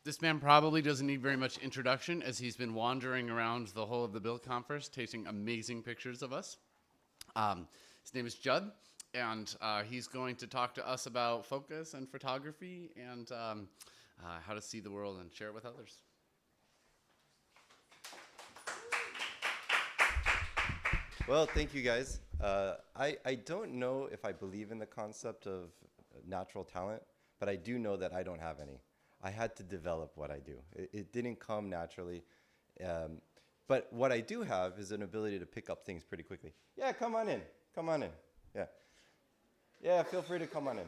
This man probably doesn't need very much introduction as he's been wandering around the whole of the BIL conference taking amazing pictures of us. His name is Judd, and he's going to talk to us about focus and photography and how to see the world and share it with others. Well, thank you guys. I don't know if I believe in the concept of natural talent, but I do know that I don't have any. I had to develop what I do. It didn't come naturally. But what I do have is an ability to pick up things pretty quickly. Yeah, come on in. Come on in. Yeah. Yeah, feel free to come on in.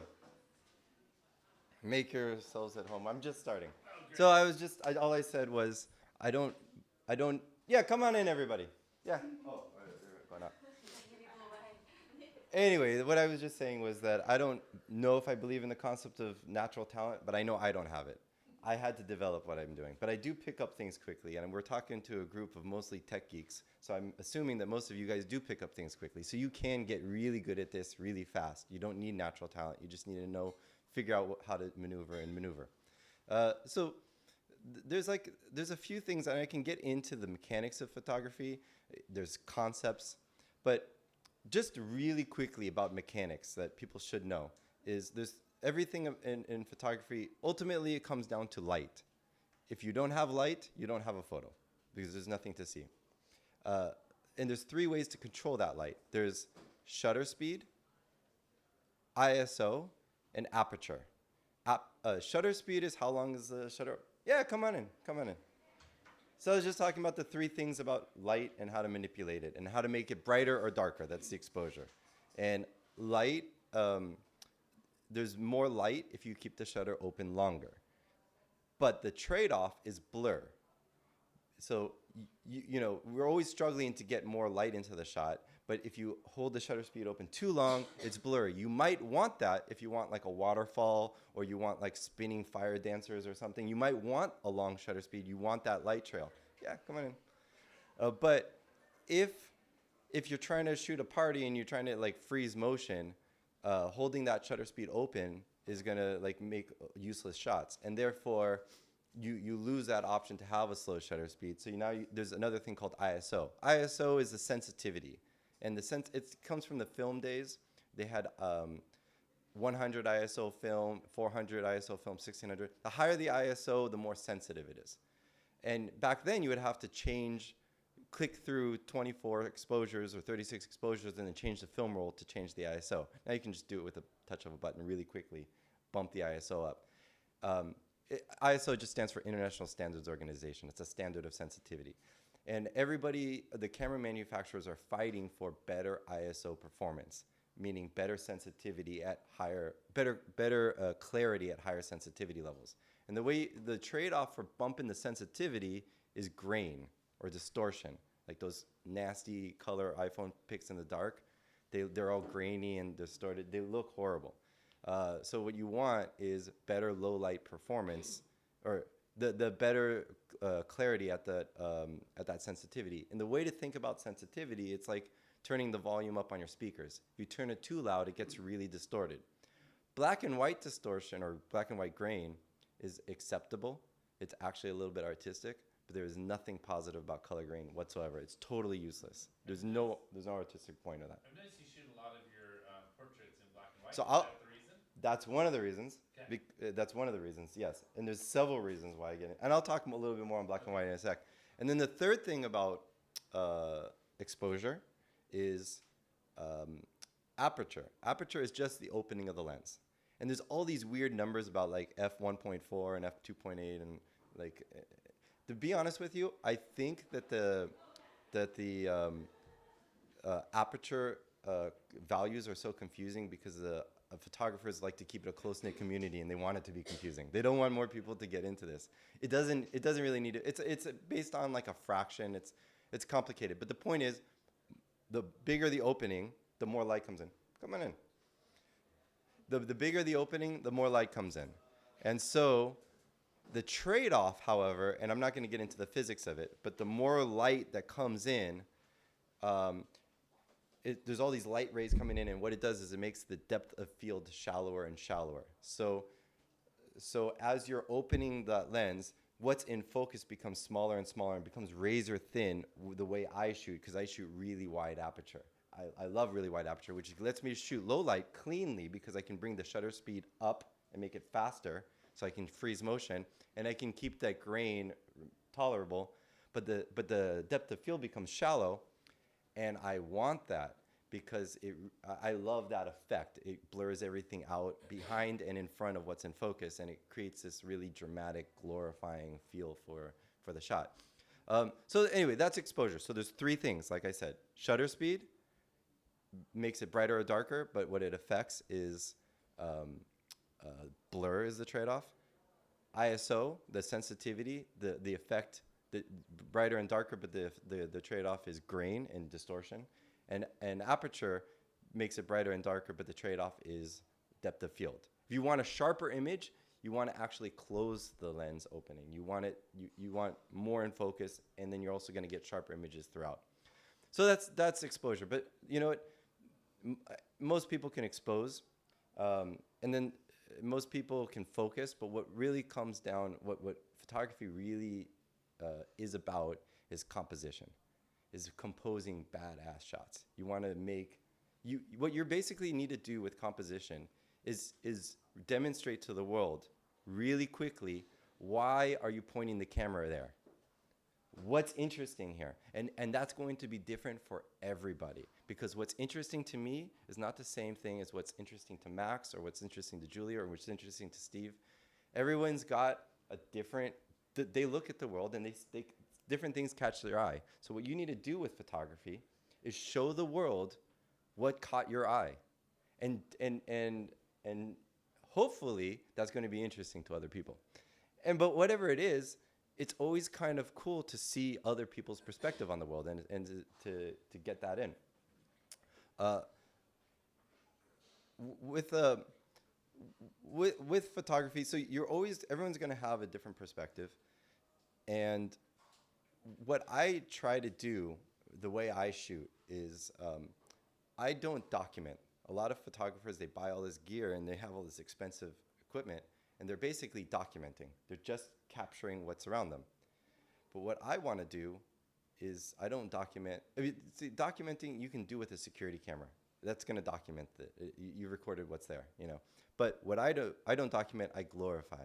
Make yourselves at home. I'm just starting. So all I said was, I don't, yeah, come on in, everybody. Yeah. Oh, why not? Anyway, what I was just saying was that I don't know if I believe in the concept of natural talent, but I know I don't have it. I had to develop what I'm doing. But I do pick up things quickly, and we're talking to a group of mostly tech geeks, so I'm assuming that most of you guys do pick up things quickly. So you can get really good at this really fast. You don't need natural talent. You just need to figure out how to maneuver. There's a few things, and I can get into the mechanics of photography. There's concepts, but just really quickly about mechanics that people should know is there's everything in photography. Ultimately, it comes down to light. If you don't have light, you don't have a photo because there's nothing to see. And there's three ways to control that light. There's shutter speed, ISO, and aperture. Shutter speed is how long is the shutter? Yeah, come on in. So I was just talking about the three things about light and how to manipulate it and how to make it brighter or darker. That's the exposure. And light, there's more light if you keep the shutter open longer. But the trade-off is blur. So, we're always struggling to get more light into the shot, but if you hold the shutter speed open too long, it's blurry. You might want that if you want like a waterfall or you want like spinning fire dancers or something. You might want a long shutter speed. You want that light trail. Yeah, come on in. But if you're trying to shoot a party and you're trying to like freeze motion, holding that shutter speed open is gonna like make useless shots, and therefore you lose that option to have a slow shutter speed. So there's another thing called ISO. ISO is the sensitivity, and it comes from the film days. They had 100 ISO film, 400 ISO film, 1600. The higher the ISO, the more sensitive it is. And back then you would have to click through 24 exposures or 36 exposures and then change the film roll to change the ISO. Now you can just do it with a touch of a button really quickly, bump the ISO up. ISO just stands for International Standards Organization. It's a standard of sensitivity. And the camera manufacturers are fighting for better ISO performance, meaning better sensitivity at better clarity at higher sensitivity levels. And the trade-off for bumping the sensitivity is grain or distortion, like those nasty color iPhone pics in the dark. They're all grainy and distorted. They look horrible. So what you want is better low light performance, or the better clarity at that sensitivity. And the way to think about sensitivity, it's like turning the volume up on your speakers. If you turn it too loud, it gets really distorted. Black and white distortion or black and white grain is acceptable. It's actually a little bit artistic, but there is nothing positive about color grain whatsoever. It's totally useless. There's no artistic point of that. I've noticed you shoot a lot of your portraits in black and white. So Is that the reason? That's one of the reasons. Okay. That's one of the reasons, yes. And there's several reasons why I get it. And I'll talk a little bit more on black and white in a sec. And then the third thing about exposure is aperture. Aperture is just the opening of the lens. And there's all these weird numbers about like f1.4 and f2.8 and like, to be honest with you, I think that the aperture values are so confusing because photographers like to keep it a close-knit community and they want it to be confusing. They don't want more people to get into this. It doesn't really need it. It's based on like a fraction. It's complicated. But the point is, the bigger the opening, the more light comes in. Come on in. The bigger the opening, the more light comes in. And so the trade-off, however, and I'm not going to get into the physics of it, but the more light that comes in, there's all these light rays coming in, and what it does is it makes the depth of field shallower and shallower. So so as you're opening that lens, what's in focus becomes smaller and smaller and becomes razor thin the way I shoot, because I shoot really wide aperture. I love really wide aperture, which lets me shoot low light cleanly because I can bring the shutter speed up and make it faster, so I can freeze motion, and I can keep that grain tolerable, but the depth of field becomes shallow, and I want that because I love that effect. It blurs everything out behind and in front of what's in focus, and it creates this really dramatic, glorifying feel for the shot. So anyway, that's exposure. So there's three things, like I said. Shutter speed makes it brighter or darker, but what it affects is blur is the trade-off. ISO, the sensitivity, the effect, the brighter and darker, but the trade-off is grain and distortion. And aperture makes it brighter and darker, but the trade-off is depth of field. If you want a sharper image, you want to actually close the lens opening. You want it, you want more in focus, and then you're also going to get sharper images throughout. So that's exposure. But you know what? Most people can expose, and then most people can focus. But what really comes down, what photography really is about, is composition. Is composing badass shots. You want to make, what you basically need to do with composition is demonstrate to the world really quickly, why are you pointing the camera there? What's interesting here? And that's going to be different for everybody, because what's interesting to me is not the same thing as what's interesting to Max, or what's interesting to Julia, or what's interesting to Steve. Everyone's got a different, they look at the world and they different things catch their eye. So what you need to do with photography is show the world what caught your eye. And hopefully that's going to be interesting to other people. But whatever it is, it's always kind of cool to see other people's perspective on the world and to get that in. With photography, so everyone's going to have a different perspective. And what I try to do, the way I shoot, is I don't document. A lot of photographers, they buy all this gear and they have all this expensive equipment, and they're basically documenting. They're just capturing what's around them. But what I want to do is I don't document. I mean, see, documenting you can do with a security camera. That's going to document you recorded what's there, you know. But what I don't document, I glorify.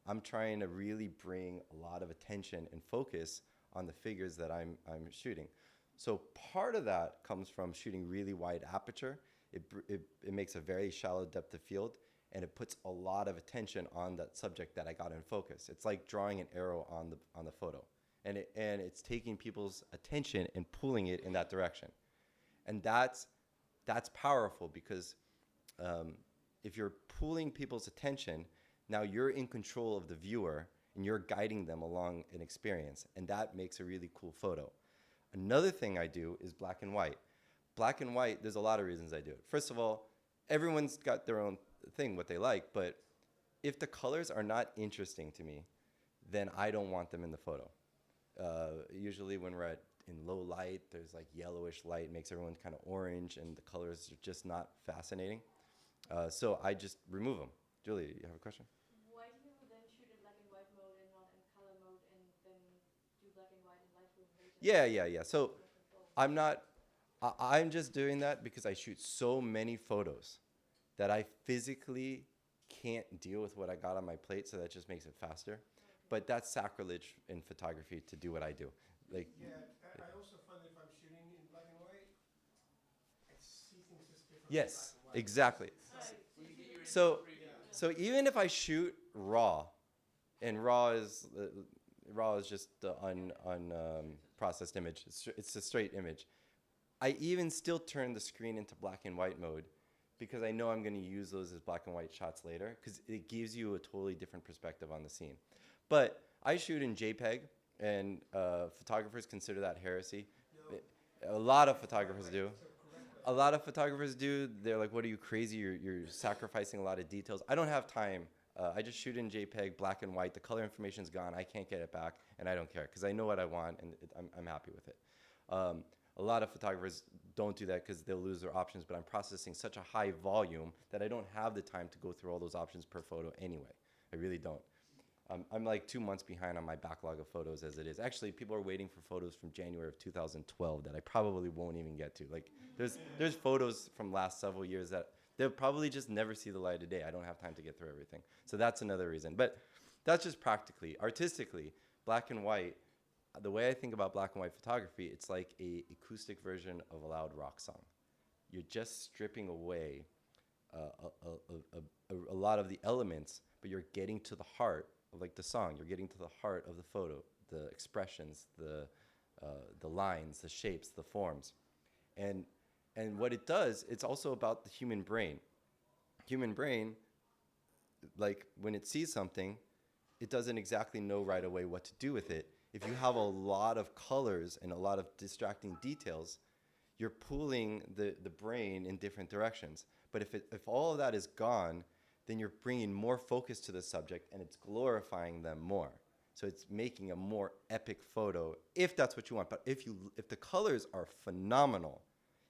I'm trying to really bring a lot of attention and focus on the figures that I'm shooting. So part of that comes from shooting really wide aperture. It makes a very shallow depth of field, and it puts a lot of attention on that subject that I got in focus. It's like drawing an arrow on the photo, and it's taking people's attention and pulling it in that direction. And that's powerful, because if you're pulling people's attention, now you're in control of the viewer, and you're guiding them along an experience, and that makes a really cool photo. Another thing I do is black and white. Black and white, there's a lot of reasons I do it. First of all, everyone's got their own thing, what they like, but if the colors are not interesting to me, then I don't want them in the photo. Usually when we're in low light, there's like yellowish light, makes everyone kind of orange, and the colors are just not fascinating. So I just remove them. Julia, you have a question? Why do you then shoot in black and white mode and not in color mode, and then do black and white in Lightroom later? Yeah. So I'm just doing that because I shoot so many photos that I physically can't deal with what I got on my plate, so that just makes it faster. Okay. But that's sacrilege in photography to do what I do. Like, I also find that if I'm shooting in black and white, I see things just differently. Yes, exactly. So even if I shoot raw, and raw is just the unprocessed image. It's a straight image. I even still turn the screen into black and white mode, because I know I'm going to use those as black and white shots later, because it gives you a totally different perspective on the scene. But I shoot in JPEG, and photographers consider that heresy. No. A lot of photographers do. A lot of photographers do. They're like, what are you, crazy? You're sacrificing a lot of details. I don't have time. I just shoot in JPEG, black and white. The color information's gone. I can't get it back, and I don't care, because I know what I want, and I'm happy with it. A lot of photographers don't do that because they'll lose their options, but I'm processing such a high volume that I don't have the time to go through all those options per photo anyway. I really don't. I'm like 2 months behind on my backlog of photos as it is. Actually, people are waiting for photos from January of 2012 that I probably won't even get to. Like, there's photos from last several years that they'll probably just never see the light of day. I don't have time to get through everything. So that's another reason. But that's just practically. Artistically, black and white, the way I think about black and white photography, it's like a acoustic version of a loud rock song. You're just stripping away a lot of the elements, but you're getting to the heart of like the song. You're getting to the heart of the photo, the expressions, the lines, the shapes, the forms. And what it does, it's also about the human brain. Human brain, like when it sees something, it doesn't exactly know right away what to do with it. If you have a lot of colors and a lot of distracting details, you're pulling the brain in different directions. But if all of that is gone, then you're bringing more focus to the subject and it's glorifying them more. So it's making a more epic photo if that's what you want. But if the colors are phenomenal,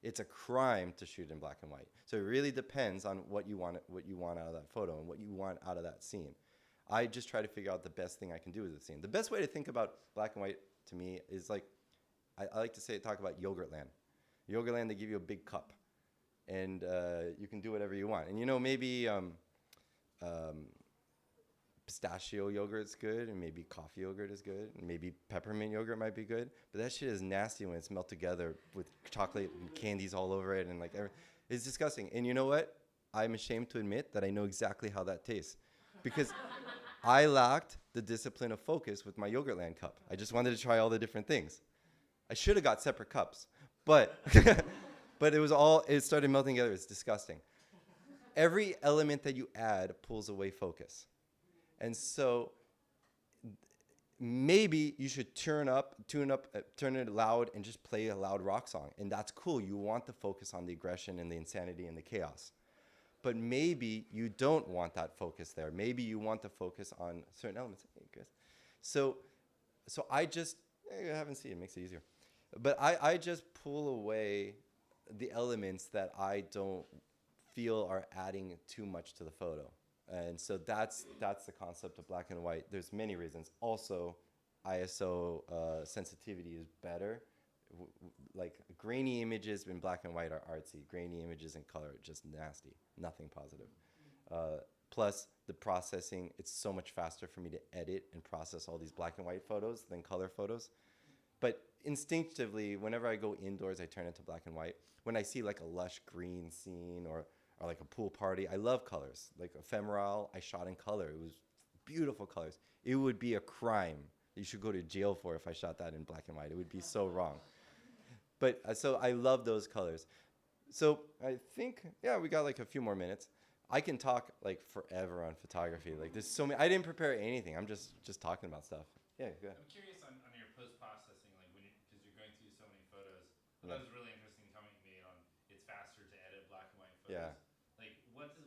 it's a crime to shoot in black and white. So it really depends on what you want out of that photo and what you want out of that scene. I just try to figure out the best thing I can do with the scene. The best way to think about black and white to me is like, I like to talk about Yogurtland. Yogurtland, they give you a big cup and you can do whatever you want. And you know, maybe pistachio yogurt is good, and maybe coffee yogurt is good, and maybe peppermint yogurt might be good. But that shit is nasty when it's melted together with chocolate and candies all over it, and like it's disgusting. And you know what? I'm ashamed to admit that I know exactly how that tastes, because I lacked the discipline of focus with my Yogurtland cup. I just wanted to try all the different things. I should have got separate cups, but but it started melting together. It's disgusting. Every element that you add pulls away focus. And so maybe you should turn it loud and just play a loud rock song. And that's cool. You want the focus on the aggression and the insanity and the chaos. But maybe you don't want that focus there. Maybe you want to focus on certain elements. Hey, Chris. So I just, I haven't seen it, makes it easier. But I just pull away the elements that I don't feel are adding too much to the photo. And so that's the concept of black and white. There's many reasons. Also, ISO sensitivity is better. Like grainy images in black and white are artsy. Grainy images in color are just nasty. Nothing positive. Plus, the processing, it's so much faster for me to edit and process all these black and white photos than color photos. But instinctively, whenever I go indoors, I turn it to black and white. When I see like a lush green scene or like a pool party, I love colors. Like Ephemeral, I shot in color. It was beautiful colors. It would be a crime. You should go to jail for if I shot that in black and white. It would be so wrong. But so I love those colors. So I think, yeah, we got like a few more minutes. I can talk like forever on photography. Like there's so many, I didn't prepare anything. I'm just talking about stuff. Yeah, go ahead. I'm curious on your post-processing, like because you're going through so many photos. Yeah. That was a really interesting comment you made on it's faster to edit black and white photos. Yeah. Like what's the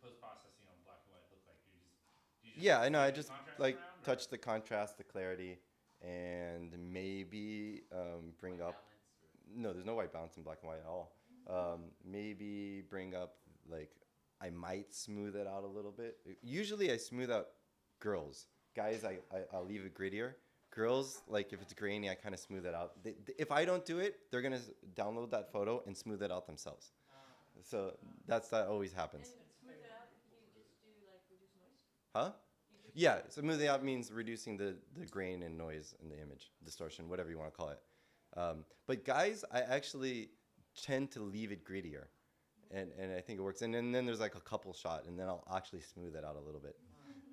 post-processing on black and white look like? Do you just Yeah, I know. I switch just contrast like around, or- touch the contrast, the clarity, and maybe bring up. No, there's no white balance in black and white at all. Maybe bring up like I might smooth it out a little bit. Usually I smooth out girls. Guys, I'll leave it grittier. Girls, like if it's grainy, I kind of smooth it out. If I don't do it, they're gonna download that photo and smooth it out themselves. So that always happens. And smooth it out, you just do like reduce noise? Huh? Yeah, smoothing out means reducing the grain and noise in the image, distortion, whatever you want to call it. But guys, I actually tend to leave it grittier, and I think it works. And then there's like a couple shot, and then I'll actually smooth it out a little bit.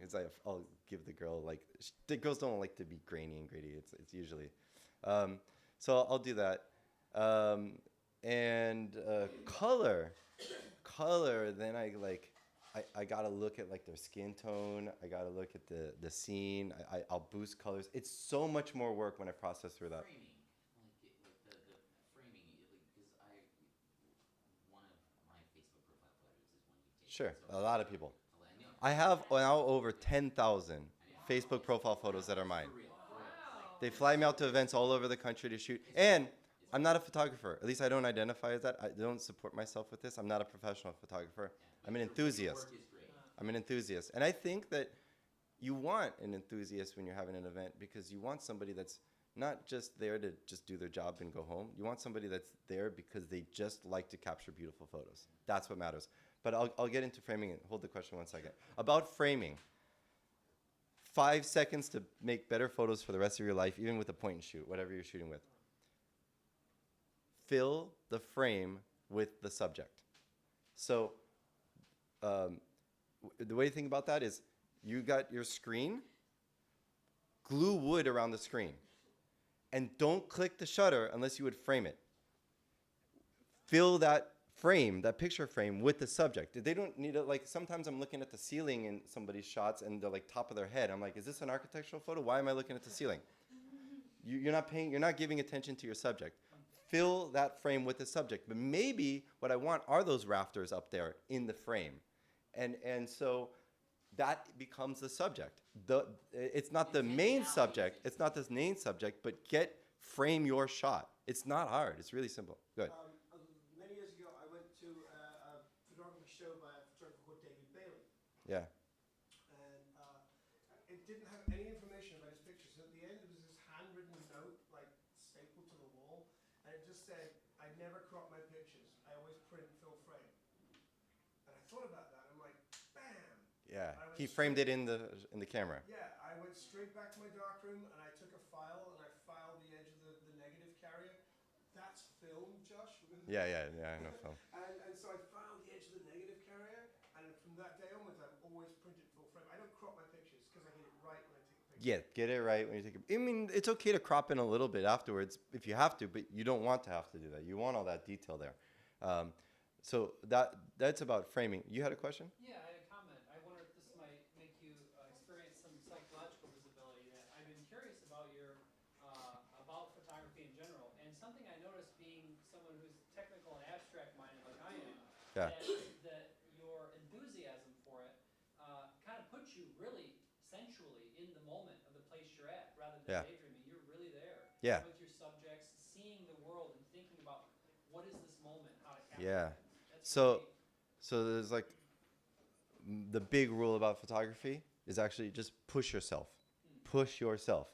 It's like I'll give the girl like the girls don't like to be grainy and gritty. It's usually, so I'll do that. And color. Then I gotta look at like their skin tone. I gotta look at the scene. I'll boost colors. It's so much more work when I process through that. Framing, like the framing, because one of my Facebook profile photos is one you've taken. Sure, So a lot of people. I know. I have now over 10,000 Facebook profile photos that are mine. For real. They fly me out to events all over the country to shoot. And I'm not a photographer. At least I don't identify as that. I don't support myself with this. I'm not a professional photographer. I'm an enthusiast. Work is great. I'm an enthusiast. And I think that you want an enthusiast when you're having an event because you want somebody that's not just there to just do their job and go home. You want somebody that's there because they just like to capture beautiful photos. That's what matters. But I'll get into framing it. Hold the question 1 second. About framing. 5 seconds to make better photos for the rest of your life, even with a point and shoot, whatever you're shooting with. Fill the frame with the subject. So the way to think about that is you got your screen, glue wood around the screen, and don't click the shutter unless you would frame it. Fill that frame, that picture frame, with the subject. They don't need it. Like sometimes I'm looking at the ceiling in somebody's shots and the like top of their head. I'm like, is this an architectural photo? Why am I looking at the ceiling? You're not giving attention to your subject. Fill that frame with the subject. But maybe what I want are those rafters up there in the frame. And so that becomes the subject. It's not the main subject. It's not the main subject, but frame your shot. It's not hard. It's really simple. Good. Many years ago, I went to a photography show by a photographer called David Bailey. Yeah. And it didn't have any information about his pictures. So at the end, there was this handwritten note, like stapled to the wall, and it just said, "I never crop my pictures. I always print fill frame." And I thought about that. I'm like, bam. Yeah. He framed it in the camera. Yeah, I went straight back to my darkroom and I took a file and I filed the edge of the negative carrier. That's film, Josh. Yeah, I know film. And so I filed the edge of the negative carrier, and from that day onwards, I've always printed full frame. I don't crop my pictures because I get it right when I take a picture. Yeah, get it right when you take I mean, it's okay to crop in a little bit afterwards if you have to, but you don't want to have to do that. You want all that detail there. So that's about framing. You had a question? Yeah, I had a comment. I wonder if this might make you experience some psychological visibility. That I've been curious about about photography in general, and something I noticed being someone who's technical and abstract minded like I am, Yeah. that your enthusiasm for it kind of puts you really sensually in the moment of the place you're at, rather than Yeah. daydreaming. You're really there Yeah. with your subjects, seeing the world and thinking about what is this moment, how to capture Yeah. it. That's So, really- so there's like the big rule about photography is actually just push yourself. Push yourself.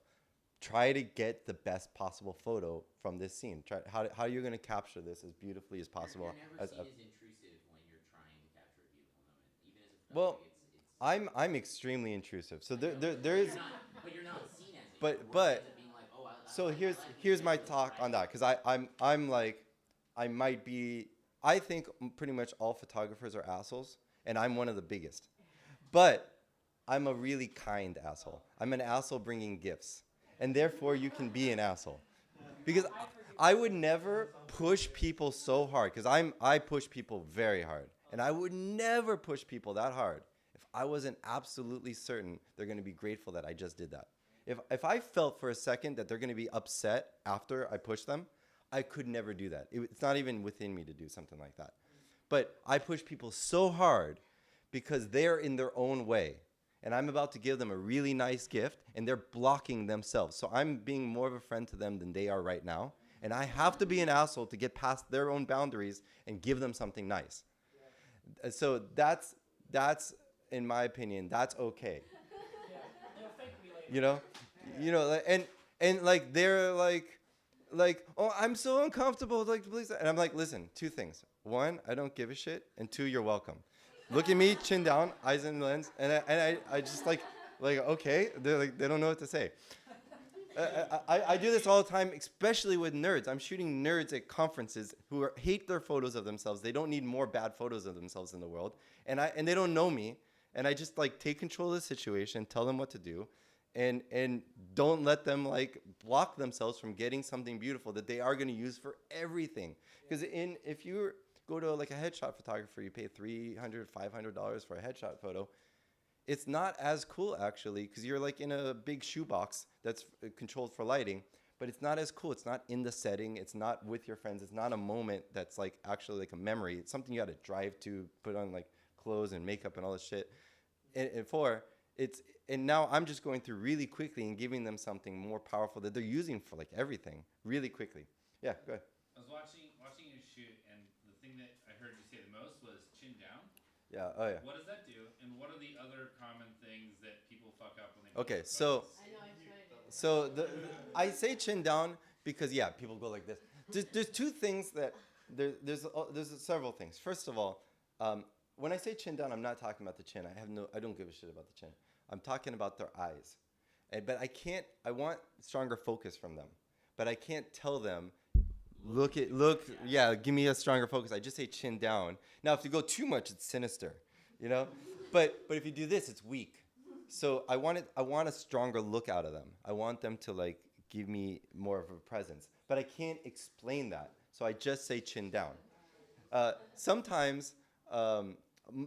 Try to get the best possible photo from this scene. Try how you're going to capture this as beautifully as possible. You're never as seen as intrusive when you're trying to capture a beautiful moment, even as a Well, photographer. I'm extremely intrusive. So there is. But you're not seen as it. But- Your work but- ends up being like, oh, So I like here's this my picture, talk right? on that because I'm like I might be. I think pretty much all photographers are assholes, and I'm one of the biggest. But I'm a really kind asshole. I'm an asshole bringing gifts, and therefore you can be an asshole, because I would never push people so hard because I push people very hard, and I would never push people that hard if I wasn't absolutely certain they're going to be grateful that I just did that. If I felt for a second that they're going to be upset after I push them, I could never do that. It's not even within me to do something like that. But I push people so hard because they're in their own way. And I'm about to give them a really nice gift, and they're blocking themselves. So I'm being more of a friend to them than they are right now. And I have to be an asshole to get past their own boundaries and give them something nice. So that's in my opinion, that's okay. You'll thank me later. You know, and like they're like, oh, I'm so uncomfortable, like please. And I'm like, listen, two things. One, I don't give a shit, and two, you're welcome. Look at me, chin down, eyes in the lens, and I just like okay, they're like they don't know what to say. I do this all the time, especially with nerds. I'm shooting nerds at conferences who hate their photos of themselves. They don't need more bad photos of themselves in the world, and they don't know me, and I just like take control of the situation, tell them what to do, and don't let them like block themselves from getting something beautiful that they are going to use for everything. Because if you go to like a headshot photographer, you pay $300, $500 for a headshot photo. It's not as cool actually because you're like in a big shoebox that's controlled for lighting, but it's not as cool. It's not in the setting. It's not with your friends. It's not a moment that's like actually like a memory. It's something you got to drive to, put on like clothes and makeup and all this shit. And now I'm just going through really quickly and giving them something more powerful that they're using for like everything really quickly. Yeah, go ahead. I was watching you shoot, and the thing that I heard you say the most was chin down. Yeah, oh yeah. What does that do? And what are the other common things that people people fuck up when they. Okay, so I know, I'm trying to. so I say chin down because yeah, people go like this. There's two things that there's several things. First of all, when I say chin down, I'm not talking about the chin. I don't give a shit about the chin. I'm talking about their eyes. But I want stronger focus from them. But I can't tell them, give me a stronger focus. I just say chin down. Now, if you go too much, it's sinister, you know? But if you do this, it's weak. So I want a stronger look out of them. I want them to like give me more of a presence. But I can't explain that. So I just say chin down. Sometimes,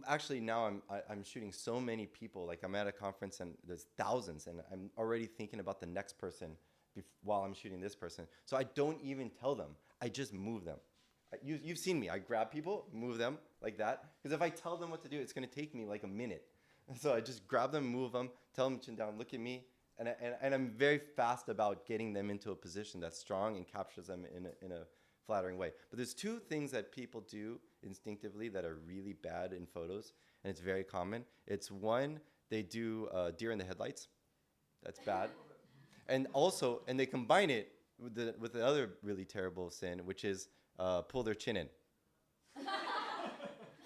actually now I'm shooting so many people. Like I'm at a conference and there's thousands, and I'm already thinking about the next person while I'm shooting this person. So I don't even tell them. I just move them. You've seen me. I grab people, move them like that. Because if I tell them what to do, it's going to take me like a minute. So I just grab them, move them, tell them chin down, look at me. And I'm very fast about getting them into a position that's strong and captures them in a flattering way. But there's two things that people do instinctively that are really bad in photos, and it's very common. It's one, they do deer in the headlights. That's bad. And also, and they combine it with the other really terrible sin, which is pull their chin in.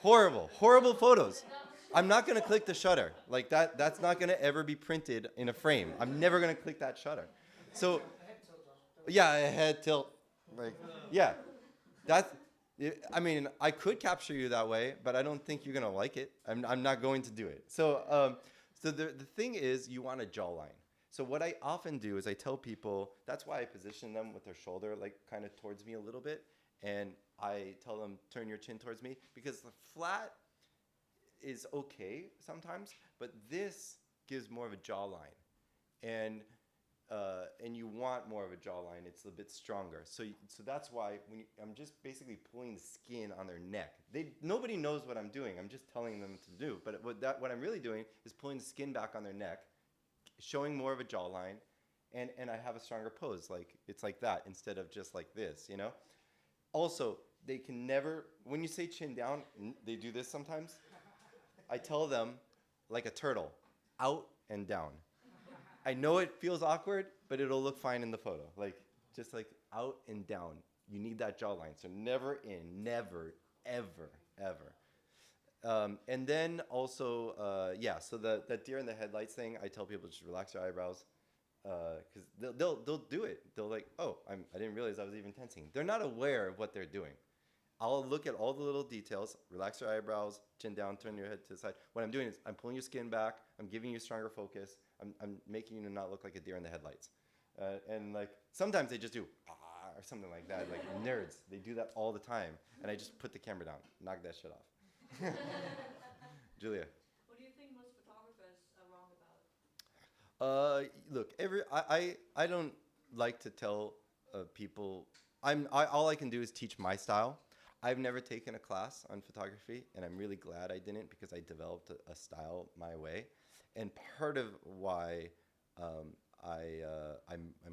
Horrible photos. I'm not gonna click the shutter. Like that's not gonna ever be printed in a frame. I'm never gonna click that shutter. So, yeah, a head tilt. Like, yeah, I mean, I could capture you that way, but I don't think you're gonna like it. I'm not going to do it. So, the thing is, you want a jawline. So what I often do is I tell people, that's why I position them with their shoulder like kind of towards me a little bit, and I tell them turn your chin towards me, because the flat is okay sometimes, but this gives more of a jawline, and you want more of a jawline. It's a bit stronger. So that's why I'm just basically pulling the skin on their neck. Nobody knows what I'm doing. I'm just telling them to do. But what I'm really doing is pulling the skin back on their neck, showing more of a jawline, and I have a stronger pose. Like it's like that instead of just like this, you know? Also, they can never, when you say chin down, they do this sometimes. I tell them like a turtle, out and down. I know it feels awkward, but it'll look fine in the photo. Like, just like out and down. You need that jawline. So never in, never, ever, ever. And then also, so that deer in the headlights thing, I tell people just relax your eyebrows. Because they'll do it. They'll like, oh, I didn't realize I was even tensing. They're not aware of what they're doing. I'll look at all the little details, relax your eyebrows, chin down, turn your head to the side. What I'm doing is I'm pulling your skin back, I'm giving you stronger focus, I'm making you not look like a deer in the headlights. And like, sometimes they just do, or something like that, like nerds. They do that all the time. And I just put the camera down, knock that shit off. Julia. What do you think most photographers are wrong about? Look, I don't like to tell people, all I can do is teach my style. I've never taken a class on photography, and I'm really glad I didn't, because I developed a style my way. And part of why I'm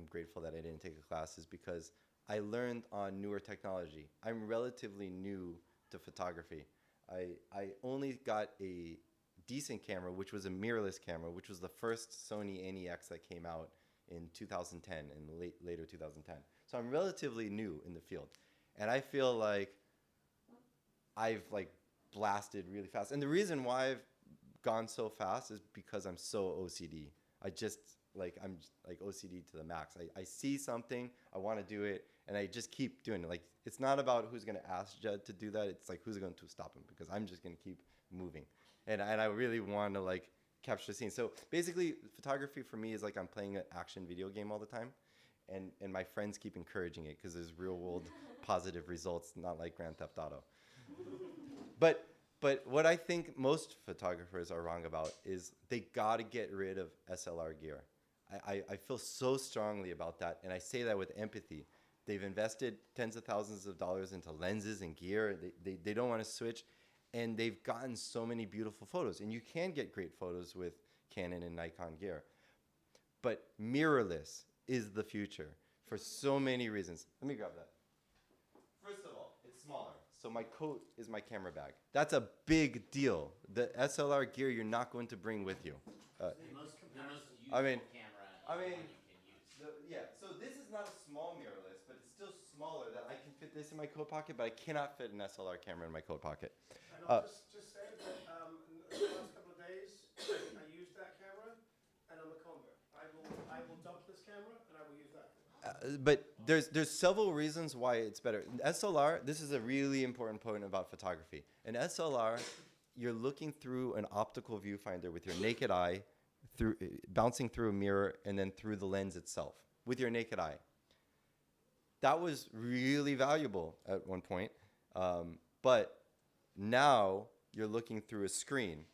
grateful that I didn't take a class is because I learned on newer technology. I'm relatively new to photography. I only got a decent camera, which was a mirrorless camera, which was the first Sony NEX that came out in 2010, in later 2010. So I'm relatively new in the field. And I feel like I've like blasted really fast. And the reason why I've gone so fast is because I'm so OCD. I'm like OCD to the max. I see something, I want to do it, and I just keep doing it. Like, it's not about who's going to ask Judd to do that. It's like, who's going to stop him, because I'm just going to keep moving. And I really want to like capture the scene. So basically, photography for me is like I'm playing an action video game all the time. And my friends keep encouraging it because there's real world positive results, not like Grand Theft Auto. But what I think most photographers are wrong about is they gotta get rid of SLR gear. I feel so strongly about that, and I say that with empathy. They've invested tens of thousands of dollars into lenses and gear. They don't want to switch, and they've gotten so many beautiful photos. And you can get great photos with Canon and Nikon gear. But mirrorless is the future for so many reasons. Let me grab that. First of all, it's smaller. So my coat is my camera bag. That's a big deal. The SLR gear you're not going to bring with you. The most I mean, camera I and mean, one you can use. yeah. So this is not a small mirrorless, but it's still smaller that I can fit this in my coat pocket, but I cannot fit an SLR camera in my coat pocket. And I'll just say that in the last couple of days, I used that camera, and I'm a convert. I will dump this camera, and I will use that camera. But there's several reasons why it's better. SLR, this is a really important point about photography. An SLR, you're looking through an optical viewfinder with your naked eye, bouncing through a mirror, and then through the lens itself with your naked eye. That was really valuable at one point, but now you're looking through a screen,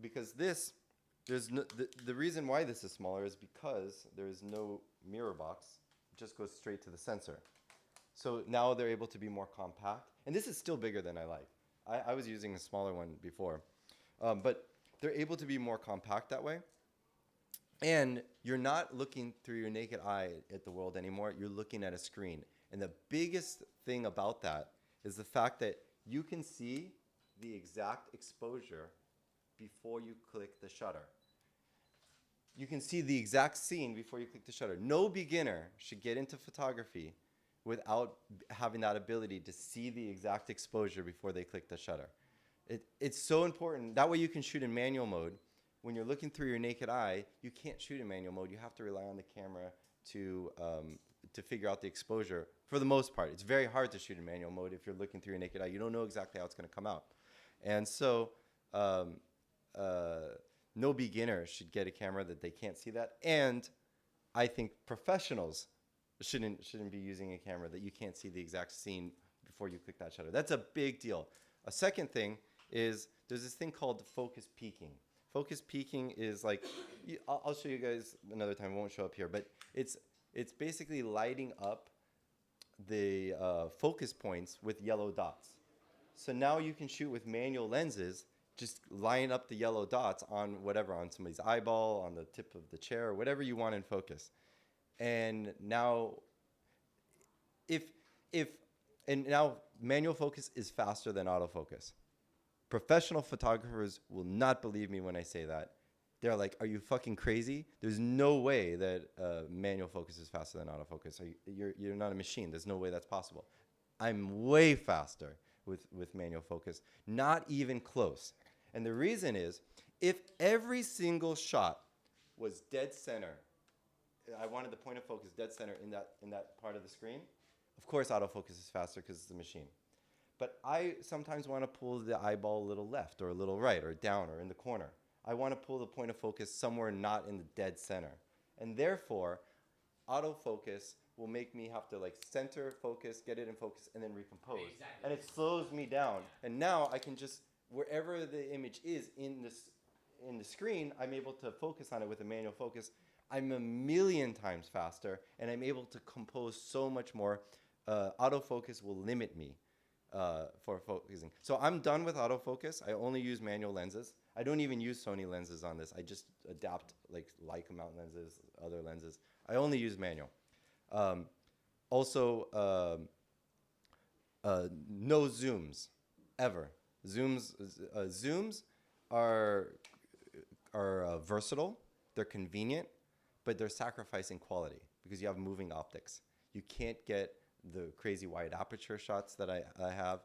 because the reason why this is smaller is because there is no mirror box. It just goes straight to the sensor. So now they're able to be more compact, and this is still bigger than I like. I was using a smaller one before, but they're able to be more compact that way. And you're not looking through your naked eye at the world anymore. You're looking at a screen. And the biggest thing about that is the fact that you can see the exact exposure before you click the shutter. You can see the exact scene before you click the shutter. No beginner should get into photography without having that ability to see the exact exposure before they click the shutter. It's so important. That way you can shoot in manual mode. When you're looking through your naked eye, you can't shoot in manual mode. You have to rely on the camera to figure out the exposure. For the most part, it's very hard to shoot in manual mode if you're looking through your naked eye. You don't know exactly how it's going to come out. And so no beginner should get a camera that they can't see that. And I think professionals shouldn't be using a camera that you can't see the exact scene before you click that shutter. That's a big deal. A second thing is there's this thing called focus peaking. Focus peaking is like, I'll show you guys another time, it won't show up here, but it's basically lighting up the focus points with yellow dots. So now you can shoot with manual lenses, just line up the yellow dots on whatever, on somebody's eyeball, on the tip of the chair, whatever you want in focus. And now, now manual focus is faster than autofocus. Professional photographers will not believe me when I say that. They're like, are you fucking crazy? There's no way that manual focus is faster than autofocus. You're not a machine. There's no way that's possible. I'm way faster with manual focus. Not even close. And the reason is, if every single shot was dead center, I wanted the point of focus dead center in that part of the screen, of course autofocus is faster because it's a machine. But I sometimes want to pull the eyeball a little left or a little right or down or in the corner. I want to pull the point of focus somewhere not in the dead center. And therefore, autofocus will make me have to like center focus, get it in focus, and then recompose. Exactly. And it slows me down. And now I can just, wherever the image is in the screen, I'm able to focus on it with a manual focus. I'm a million times faster, and I'm able to compose so much more. Autofocus will limit me for focusing. So I'm done with autofocus. I only use manual lenses. I don't even use Sony lenses on this. I just adapt like Leica mount lenses, other lenses. I only use manual. Also, no zooms, ever. Zooms are versatile. They're convenient, but they're sacrificing quality because you have moving optics. You can't get the crazy wide aperture shots that I have.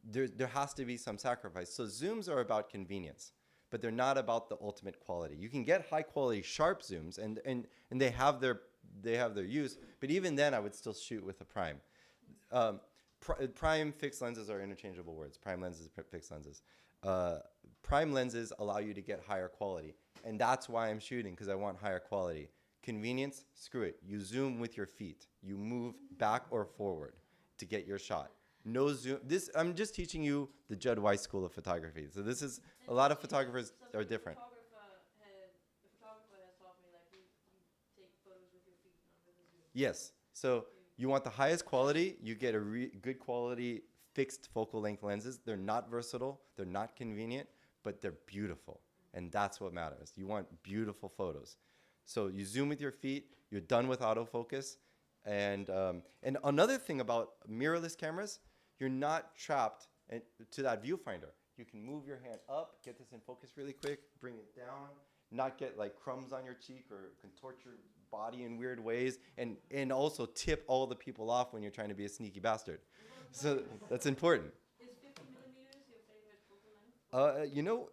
There has to be some sacrifice. So zooms are about convenience, but they're not about the ultimate quality. You can get high quality sharp zooms, and they have their use. But even then, I would still shoot with a prime. Prime fixed lenses are interchangeable words. Prime lenses, fixed lenses. Prime lenses allow you to get higher quality, and that's why I'm shooting, because I want higher quality. Convenience, screw it. You zoom with your feet. You move back or forward to get your shot. No zoom. I'm just teaching you the Judd Weiss School of Photography. So this is, a lot of photographers are different. The photographer has taught me, like, you take photos with your feet, not with a zoom. Yes. So you want the highest quality. You get a good quality fixed focal length lenses. They're not versatile. They're not convenient, but they're beautiful. And that's what matters. You want beautiful photos. So you zoom with your feet. You're done with autofocus. And another thing about mirrorless cameras, you're not trapped to that viewfinder. You can move your hand up, get this in focus really quick, bring it down. not get like crumbs on your cheek or contort your body in weird ways, and also tip all the people off when you're trying to be a sneaky bastard. So that's important. Is 50 millimeters your favorite focal length? You know,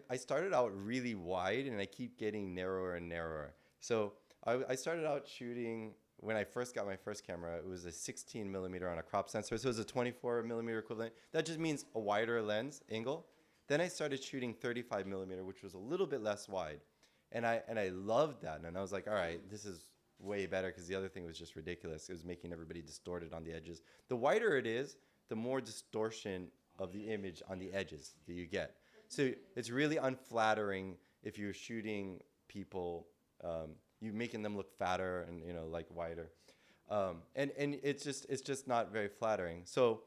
I started out really wide, and I keep getting narrower and narrower. So I started out shooting, when I first got my first camera, it was a 16 millimeter on a crop sensor. So it was a 24 millimeter equivalent. That just means a wider lens angle. Then I started shooting 35 millimeter, which was a little bit less wide. And I loved that. And I was like, all right, this is way better, because the other thing was just ridiculous. It was making everybody distorted on the edges. The wider it is, the more distortion of the image on the edges that you get. So it's really unflattering if you're shooting people, you're making them look fatter and, you know, like wider. And it's just not very flattering. So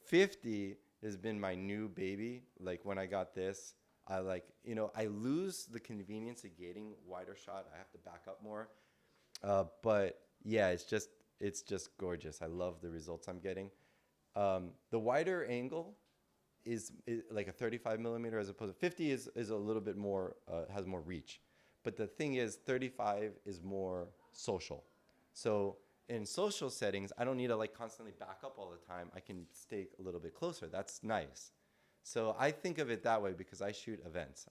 50 has been my new baby. Like when I got this, I lose the convenience of getting wider shot. I have to back up more. But yeah, it's just gorgeous. I love the results I'm getting. The wider angle is like a 35 millimeter, as opposed to 50 is a little bit more, has more reach. But the thing is, 35 is more social. So in social settings, I don't need to like constantly back up all the time. I can stay a little bit closer. That's nice. So I think of it that way because I shoot events.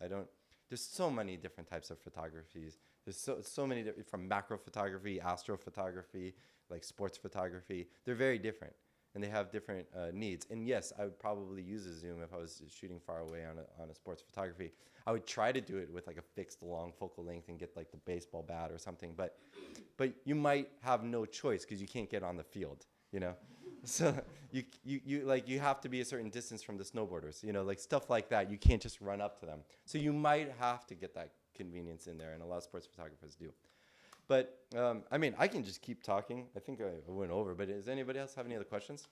There's so many different types of photographies. There's so many, from macro photography, astrophotography, like sports photography. They're very different, and they have different needs. And yes, I would probably use a zoom if I was shooting far away on a sports photography. I would try to do it with like a fixed long focal length and get like the baseball bat or something. But you might have no choice because you can't get on the field, you know. So you have to be a certain distance from the snowboarders, you know, like stuff like that. You can't just run up to them. So you might have to get that convenience in there, and a lot of sports photographers do. But I mean, I can just keep talking. I think I went over, but does anybody else have any other questions?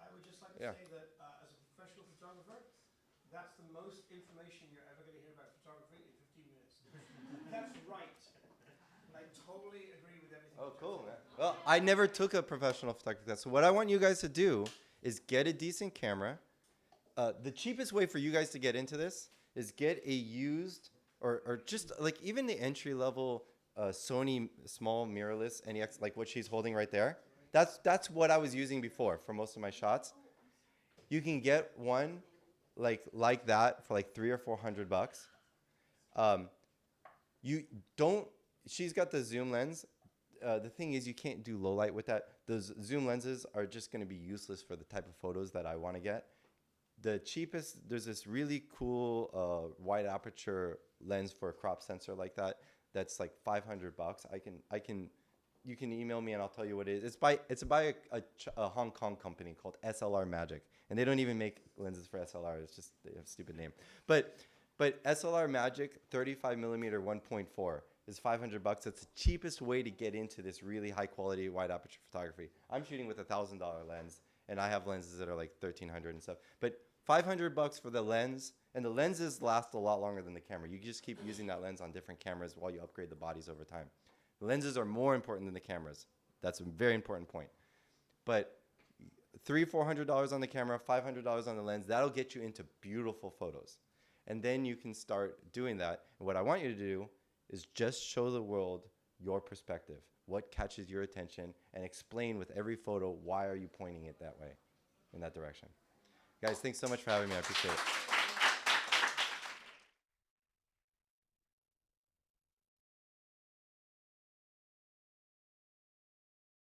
I would just like to say that as a professional photographer, that's the most information you're ever going to hear about photography in 15 minutes. That's right. I totally agree with everything. Oh, cool, man. Well, I never took a professional photography class. So what I want you guys to do is get a decent camera. The cheapest way for you guys to get into this is get a used, or just like even the entry level Sony small mirrorless NEX, like what she's holding right there. That's what I was using before for most of my shots. You can get one like that for like $300 or $400. You don't. She's got the zoom lens. The thing is, you can't do low light with that. Those zoom lenses are just going to be useless for the type of photos that I want to get. The cheapest, there's this really cool wide aperture lens for a crop sensor like that. That's like $500. You can email me and I'll tell you what it is. It's by a Hong Kong company called SLR Magic, and they don't even make lenses for SLR. It's just they have a stupid name. But SLR Magic 35 millimeter 1.4 is $500. It's the cheapest way to get into this really high quality wide aperture photography. I'm shooting with a $1,000 lens, and I have lenses that are like $1,300 and stuff. But $500 for the lens, and the lenses last a lot longer than the camera. You just keep using that lens on different cameras while you upgrade the bodies over time. The lenses are more important than the cameras. That's a very important point. But $300-400 on the camera, $500 on the lens, that'll get you into beautiful photos. And then you can start doing that. And what I want you to do is just show the world your perspective, what catches your attention, and explain with every photo why are you pointing it that way, in that direction. Guys, thanks so much for having me. I appreciate it.